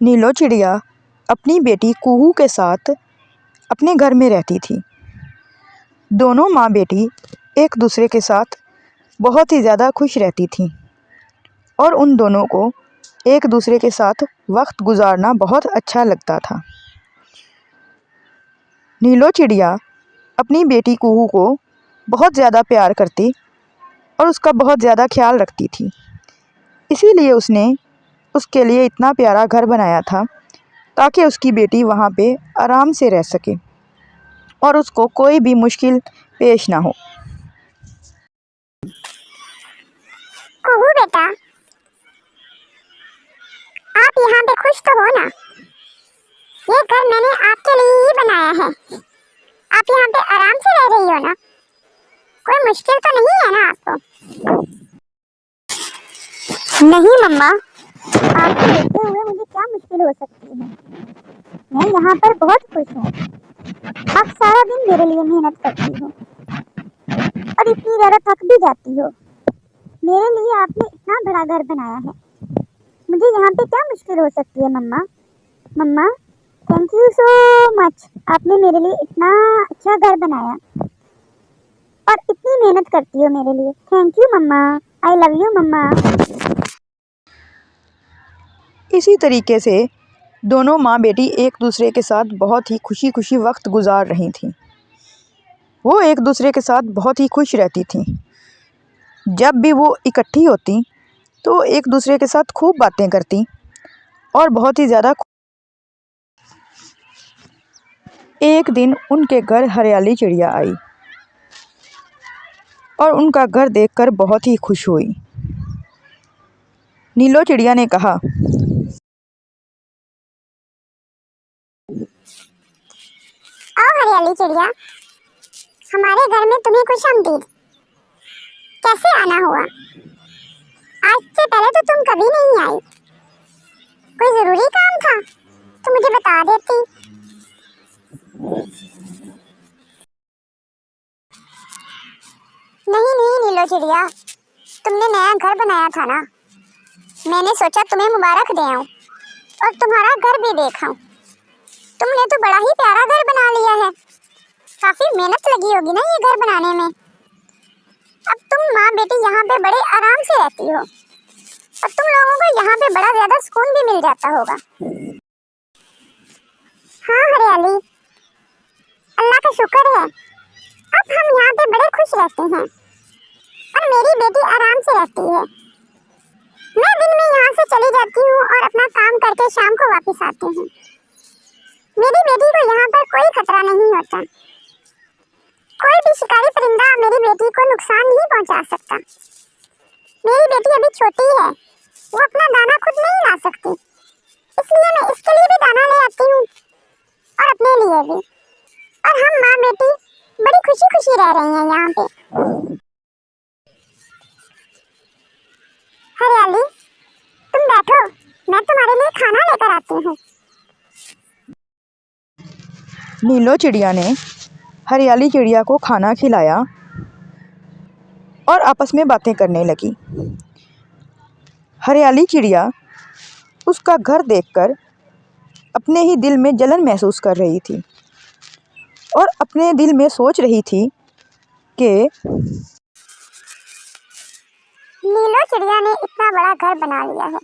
नीलो चिड़िया अपनी बेटी कुहू के साथ अपने घर में रहती थी। दोनों माँ बेटी एक दूसरे के साथ बहुत ही ज़्यादा खुश रहती थीं और उन दोनों को एक दूसरे के साथ वक्त गुजारना बहुत अच्छा लगता था। नीलो चिड़िया अपनी बेटी कुहू को बहुत ज़्यादा प्यार करती और उसका बहुत ज़्यादा ख्याल रखती थी। इसीलिए उसने उसके लिए इतना प्यारा घर बनाया था ताकि उसकी बेटी वहाँ पे आराम से रह सके और उसको कोई भी मुश्किल पेश ना हो। कुहू बेटा, आप यहाँ पे खुश तो हो ना? ये घर मैंने आपके लिए ही बनाया है। आप यहाँ पे आराम से रह रही हो ना? कोई मुश्किल तो नहीं है ना आपको? नहीं मम्मा, आपको देखते हुए मुझे क्या मुश्किल हो सकती है? मैं यहाँ पर बहुत खुश हूँ। आप सारा दिन मेरे लिए मेहनत करती हो और इतनी ज़्यादा थक भी जाती हो। मेरे लिए आपने इतना बड़ा घर बनाया है। मुझे यहाँ पे क्या मुश्किल हो सकती है मम्मा? मम्मा, थैंक यू सो मच। आपने मेरे लिए इतना अच्छा घर बनाया और इतनी मेहनत करती हो मेरे लिए। थैंक यू मम्मा। आई लव यू मम्मा। इसी तरीके से दोनों माँ बेटी एक दूसरे के साथ बहुत ही खुशी खुशी वक्त गुजार रही थीं। वो एक दूसरे के साथ बहुत ही खुश रहती थीं। जब भी वो इकट्ठी होती तो एक दूसरे के साथ खूब बातें करती और बहुत ही ज़्यादा। एक दिन उनके घर हरियाली चिड़िया आई और उनका घर देखकर बहुत ही खुश हुई। नीलो चिड़िया ने कहा, आओ हरियाली चिड़िया, हमारे घर में तुम्हें खुशामदीद। कैसे आना हुआ? आज से पहले तो तुम कभी नहीं आई। कोई जरूरी काम था तो मुझे बता देती। नहीं नहीं नीलो चिड़िया, तुमने नया घर बनाया था ना, मैंने सोचा तुम्हें मुबारक दे आऊं और तुम्हारा घर भी देखाऊं। तुमने तो बड़ा ही प्यारा घर बना लिया है। काफी मेहनत लगी होगी ना ये घर बनाने में। अब तुम माँ बेटी यहाँ पे बड़े आराम से रहती हो और तुम लोगों को यहाँ पे बड़ा ज्यादा सुकून भी मिल जाता होगा। हाँ हरियाली, अल्लाह का शुक्र है, अब हम यहाँ पे बड़े खुश रहते हैं और मेरी बेटी आराम से रहती है। मैं दिन में यहाँ से चली जाती हूँ और अपना काम करके शाम को वापस आती हूँ। मेरी बेटी को यहाँ पर कोई खतरा नहीं होता। कोई भी शिकारी परिंदा मेरी बेटी को नुकसान नहीं पहुँचा सकता। मेरी बेटी अभी छोटी है, वो अपना दाना खुद नहीं ला सकती, इसलिए मैं इसके लिए भी दाना ले आती हूँ और अपने लिए भी। और हम माँ बेटी बड़ी खुशी खुशी रह रही हैं यहाँ पे। हरियाली, तुम बैठो, मैं तुम्हारे लिए खाना लेकर आती हूँ। नीलो चिड़िया ने हरियाली चिड़िया को खाना खिलाया और आपस में बातें करने लगी। हरियाली चिड़िया उसका घर देखकर अपने ही दिल में जलन महसूस कर रही थी और अपने दिल में सोच रही थी कि नीलो चिड़िया ने इतना बड़ा घर बना लिया है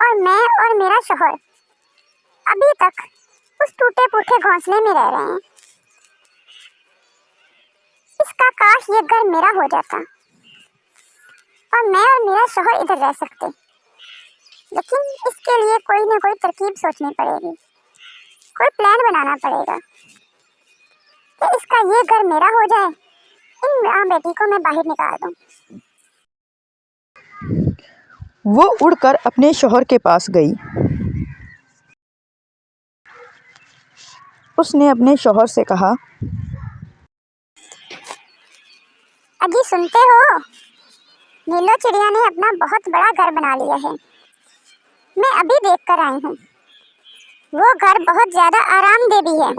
और मैं और मेरा शौहर अभी तक उस टूटे फूटे घोंसले में रह रहे हैं। इसका काश ये घर मेरा हो जाता और मैं और मेरा शौहर इधर रह सकते, लेकिन इसके लिए कोई ना कोई तरकीब सोचनी पड़ेगी, कोई प्लान बनाना पड़ेगा कि इसका ये घर मेरा हो जाए, इन माँ बेटी को मैं बाहर निकाल दूं। वो उड़कर अपने शौहर के पास गई। उसने अपने शौहर से कहा, अजी सुनते हो, नीलो चिड़िया ने अपना बहुत बड़ा घर बना लिया है। मैं अभी देख कर आई हूँ। वो घर बहुत ज्यादा आरामदेह भी है।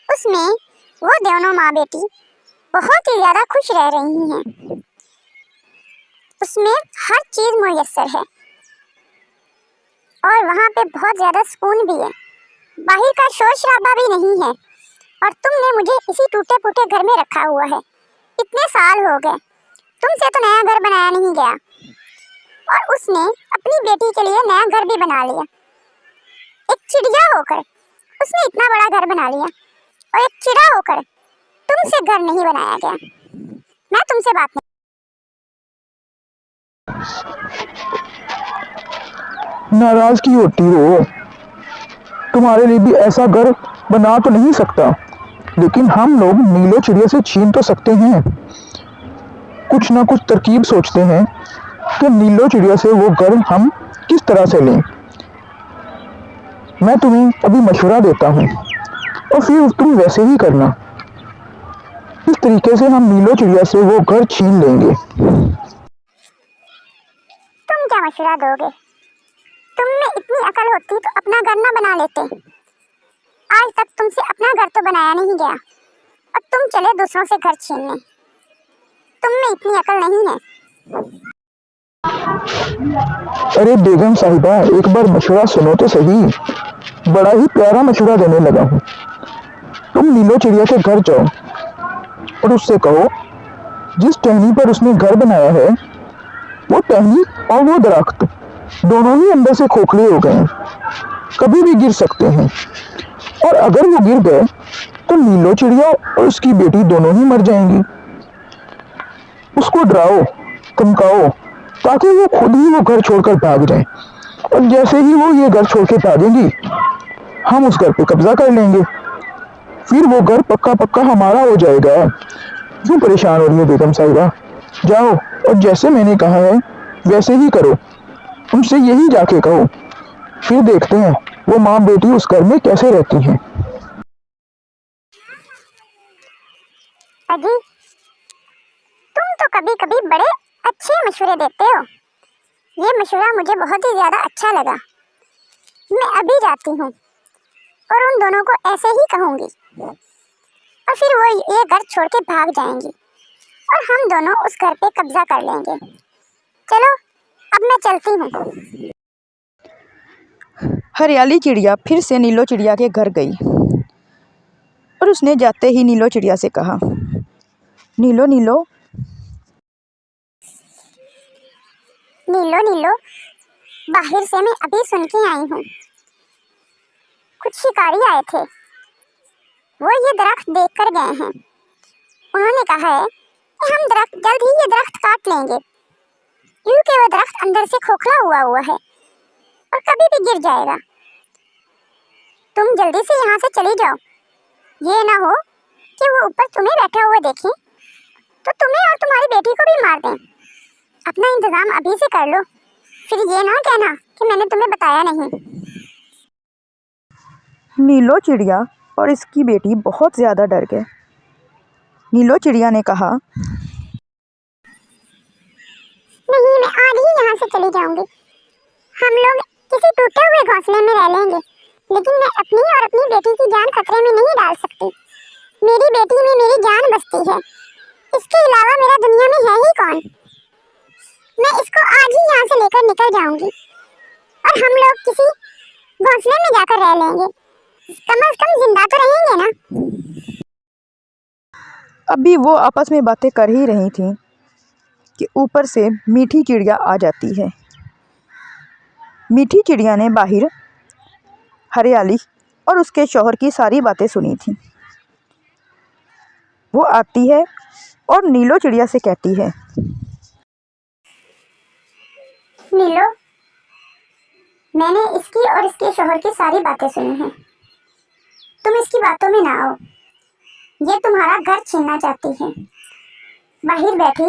उसमें वो दोनों माँ बेटी बहुत ही ज्यादा खुश रह रही हैं। उसमें हर चीज मुयस्सर है। और वहाँ पे बहुत ज़्यादा सुकून भी है। बाहर का शोर शराबा भी नहीं है। और तुमने मुझे इसी टूटे फूटे घर में रखा हुआ है। इतने साल हो गए, तुमसे तो नया घर बनाया नहीं गया। और उसने अपनी बेटी के लिए नया घर भी बना लिया। एक चिड़िया होकर उसने इतना बड़ा घर बना लिया, और एक चिड़ा होकर तुमसे घर नहीं बनाया गया। मैं तुमसे बात नहीं। नाराज क्यों होती हो? तुम्हारे लिए भी ऐसा घर बना तो नहीं सकता, लेकिन हम लोग नीलो चिड़िया से छीन तो सकते हैं। कुछ ना कुछ तरकीब सोचते हैं कि नीलो चिड़िया से वो घर हम किस तरह से लें। मैं तुम्हें अभी मशवरा देता हूँ और फिर तुम वैसे ही करना। इस तरीके से हम नीलो चिड़िया से वो घर छीन लेंगे। तुम क्या मशवरा दोगे? तुम में इतनी अकल होती तो अपना घर ना बना लेते। आज तक तुमसे अपना घर तो बनाया नहीं गया, और तुम चले दूसरों से घर छीनने। तुम में इतनी अकल नहीं है। अरे बेगम साहिबा, एक बार मशवरा सुनो तो सही। बड़ा ही प्यारा मशवरा देने लगा हूँ। तुम नीलो चिड़िया के घर जाओ और उससे कहो, जिस टहनी पर उसने घर बनाया है वो टहनी और वो दरख्त दोनों ही अंदर से खोखले हो गए हैं, कभी भी गिर सकते हैं। और अगर वो गिर गए तो नीलो चिड़िया और उसकी बेटी दोनों ही मर जाएंगी। उसको डराओ, धमकाओ, ताकि वो खुद ही वो घर छोड़कर भाग जाए। और जैसे ही वो ये घर छोड़ के भागेंगी, हम उस घर पे कब्जा कर लेंगे। फिर वो घर पक्का पक्का हमारा हो जाएगा। क्यों परेशान हो रही है बेगम साहिबा? जाओ और जैसे मैंने कहा है वैसे ही करो। उनसे यही जाके कहो, फिर देखते हैं वो माँ बेटी उस घर में कैसे रहती हैं। अजी, तुम तो कभी कभी बड़े अच्छे मशवरे देते हो। ये मशवरा मुझे बहुत ही ज़्यादा अच्छा लगा। मैं अभी जाती हूँ और उन दोनों को ऐसे ही कहूँगी, और फिर वो ये घर छोड़ के भाग जाएंगी और हम दोनों उस घर पे कब्जा कर लेंगे। चलो, अब मैं चलती हूँ। हरियाली चिड़िया फिर से नीलो चिड़िया के घर गई और उसने जाते ही नीलो चिड़िया से कहा, नीलो नीलो नीलो नीलो, बाहर से मैं अभी सुन के आई हूँ। कुछ शिकारी आए थे, वो ये दरख्त देख कर गए हैं। उन्होंने कहा है कि हम जल्द ही ये दरख्त काट लेंगे, क्योंकि वो दरख्त अंदर से खोखला हुआ है और कभी भी गिर जाएगा। तुम जल्दी से यहाँ से चली जाओ। ये ना हो कि वो ऊपर तुम्हें बैठा हुआ देखें तो तुम्हें और तुम्हारी बेटी को भी मार दें। अपना इंतजाम अभी से कर लो, फिर ये ना कहना कि मैंने तुम्हें बताया नहीं। नीलो चिड़िया और इसकी बेटी बहुत ज़्यादा डर गए। नीलो चिड़िया ने कहा, नहीं, मैं आज ही यहाँ से चली जाऊंगी। हम लोग किसी टूटे हुए घोंसले में रह लेंगे, लेकिन मैं अपनी और अपनी बेटी की जान खतरे में नहीं डाल सकती। मेरी बेटी में मेरी जान बसती है, इसके अलावा मेरा दुनिया में है ही कौन। मैं इसको आज ही यहाँ से लेकर निकल जाऊंगी और हम लोग किसी घोंसले में जाकर रह लेंगे। कम से कम जिंदा तो रहेंगे ना। अभी वो आपस में बातें कर ही रही थीं कि ऊपर से मीठी चिड़िया आ जाती है। मीठी चिड़िया ने बाहर हरियाली और उसके शौहर की सारी बातें सुनी थीं। वो आती है और नीलो चिड़िया से कहती है, नीलो, मैंने इसकी और इसके शौहर की सारी बातें सुनी हैं। तुम इसकी बातों में ना आओ। ये तुम्हारा घर छीनना चाहती है। बाहर बैठी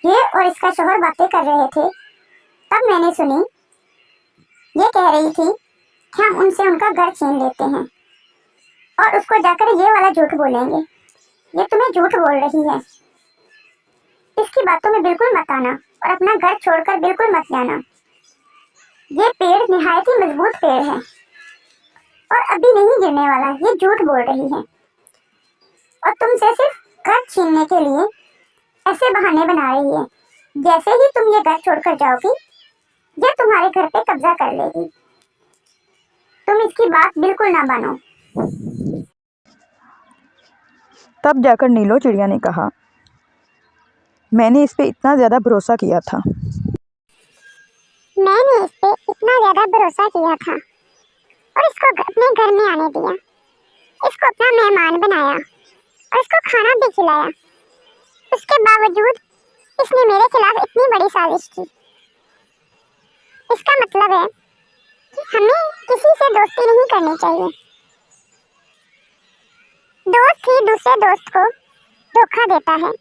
ये और इसका शौहर बातें कर रहे थे, तब मैंने सुनी ये कह रही थी कि हम उनसे उनका घर छीन लेते हैं और उसको जाकर ये वाला झूठ बोलेंगे। ये तुम्हें झूठ बोल रही है। इसकी बातों में बिल्कुल मत आना और अपना घर छोड़कर बिल्कुल मत जाना। ये पेड़ निहायत ही मजबूत पेड़ है और अभी नहीं गिरने वाला। ये झूठ बोल रही है और तुमसे सिर्फ घर छीनने के लिए ऐसे बहाने बना रही है। जैसे ही तुम ये घर छोड़कर जाओगी, ये तुम्हारे घर पे कब्जा कर लेगी तुम इसकी बात बिल्कुल ना मानो। तब जाकर नीलो चिड़िया ने कहा, मैंने इस पे इतना ज़्यादा भरोसा किया था। मैंने इस पे इतना ज्यादा भरोसा किया था और इसको अपने घर में आने दिया, इसको अपना मेहमान बनाया और इसको खाना भी खिलाया। उसके बावजूद इसने मेरे खिलाफ इतनी बड़ी साजिश की। इसका मतलब है कि हमें किसी से दोस्ती नहीं करनी चाहिए। दोस्त ही दूसरे दोस्त को धोखा देता है।